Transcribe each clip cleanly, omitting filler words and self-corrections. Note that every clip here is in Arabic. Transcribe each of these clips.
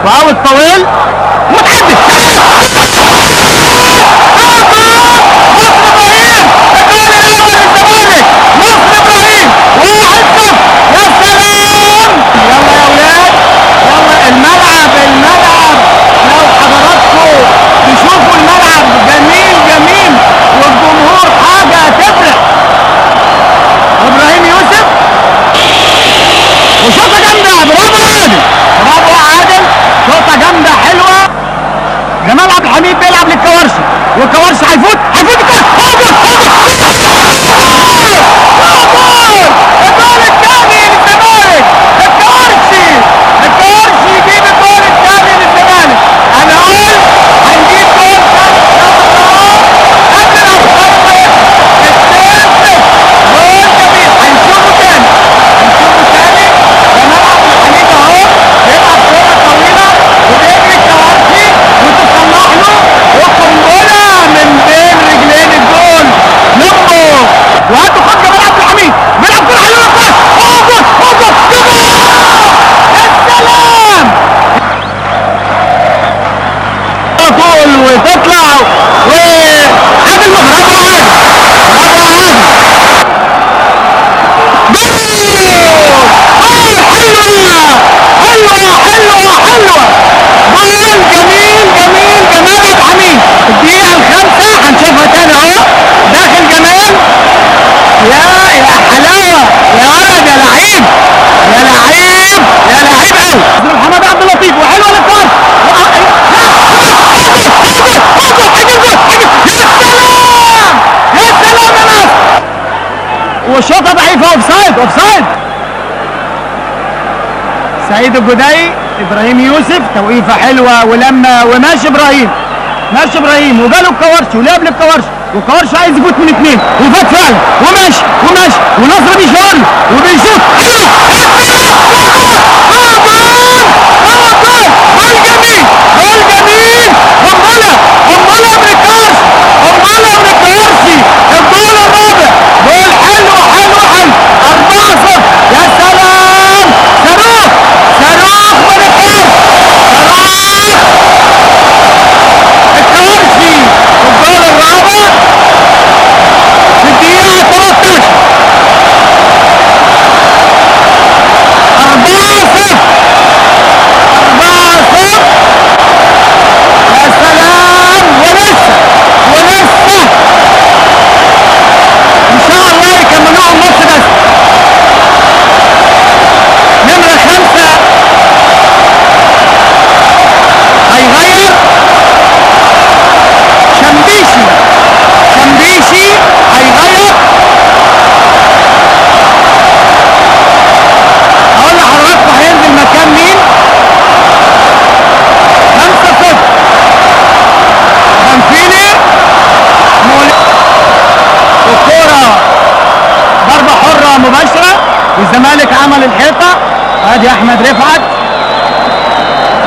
وأوت طويل وتعدي وشوطه جامده. برافو عادل، برافو عادل، شوطه جامده حلوه. جمال عبد الحميد بيلعب للكوارشي والكوارشي هيفوت الكوره. الجول الثاني للزمالك. الكوارشي يجيب الجول الثاني للزمالك. انا قلت هنجيب جول ثاني قبل الاوقات. 2-0 جول جميل. هنشوفه تاني. جمال عبد الحميد اهو بيلعب كوره طويله وبيجري الكوارشي وتصلح له وقنبله من بين رجلين الجول. لمه وهاتوا خد جمال عبد الحميد بيلعب كوره حلوه. اوجد جول. يا سلام. طول وتطلع وعادل برافو عادل. برافو عادل. حلوة جول جميل جميل. جمال عبد الحميد الدقيقة الخامسة هنشوفها تاني اهو. داخل جمال. يا حلاوة يا ولد يا لعيب يا لعيب يا لعيب قوي. محمد عبد اللطيف وحلوة للكورة. يا سلام يا ناس. والشوطة ضعيفة. اوفسايد. سعيد الجدي ابراهيم يوسف توقيفه حلوه ولما وماشي ابراهيم وجاله الكوارشي ولعب للكوارشي والكوارشي عايز يفوت من اثنين وفات فعلا وماشي ونصر بيشاور وبيشوط. جول جميل. قنبله من الكوارشي. الجول الرابع. جول حلو. 4-0. يا سلام. صاروخ من الكوارشي. الكوارشي الجول الرابع في الدقيقة 13. 4-0. يا سلام. ولسه ان شاء الله يكملوها النص بس. نمرة 5 هيغير. شمبيشي هيغير. هقول لحضراتكم هينزل مكان مين. 5-0 بنفيلي. والكورة ضربة حرة مباشرة والزمالك عمل الحيطة. ادي احمد رفعت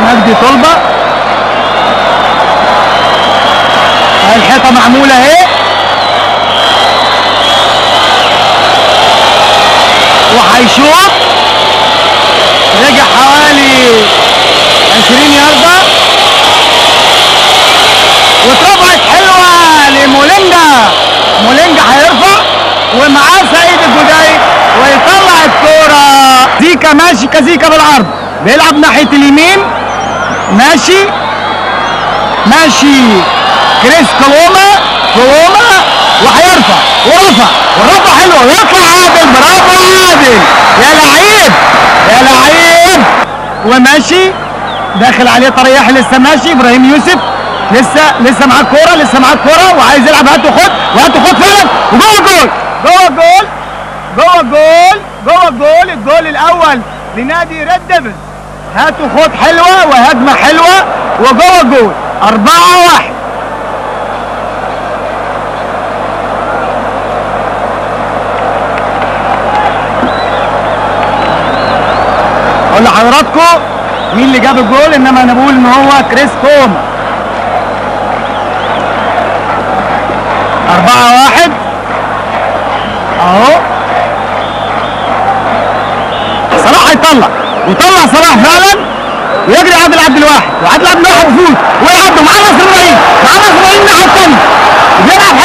مجدي طلبة. الحيطة معمولة اهي وهيشوط. رجع حوالي 20 ياردة واترفعت حلوة لمولينجا هيرفع ومعاه سعيد الجدي ويطلع الكورة. زيكا ماشي كزيكا بالعرض بيلعب ناحية اليمين. ماشي كريس كولوما وهيرفع والرفع حلوه ويطلع عادل. برافو عادل يا لعيب. وماشي داخل عليه طريح. لسه ماشي ابراهيم يوسف لسه معاه الكوره وعايز يلعب. هاتوا خد فعلا وجوه الجول. الجول الاول لنادي ريد ديفلز. هاتوا خد حلوه وهجمه حلوه وجوه الجول. 4-1. اقول لحضراتكم مين اللي جاب الجول، انما انا بقول ان هو كريس كوما. 4-1 اهو. صلاح هيطلع وطلع صلاح فعلا ويجري عبد الواحد، وعبد الواحد يفوت ويعدوا مع نصر ابراهيم، الناحيه الثانيه بيلعب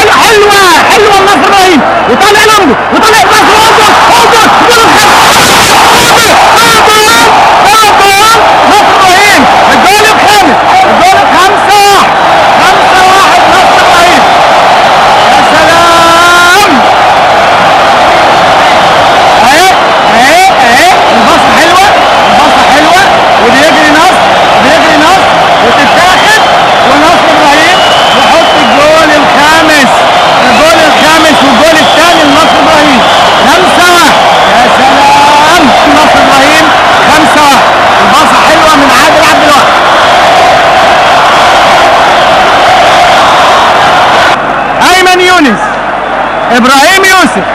حلوه نصر ابراهيم، وطالع لمبه وطالع باص اوفر جول نصر ابراهيم، الجول الخامس، الجول 5-1 نصر ابراهيم. يا سلام. اهي الباصه حلوه وبيجري نصر وتتاخد، ونصر ابراهيم يحط الجول الخامس والجول الثاني لنصر ابراهيم. 5-1. يا سلام. نصر ابراهيم 5-1. الباصه حلوه من عادل عبد الواحد. ايمن يونس، ابراهيم يوسف،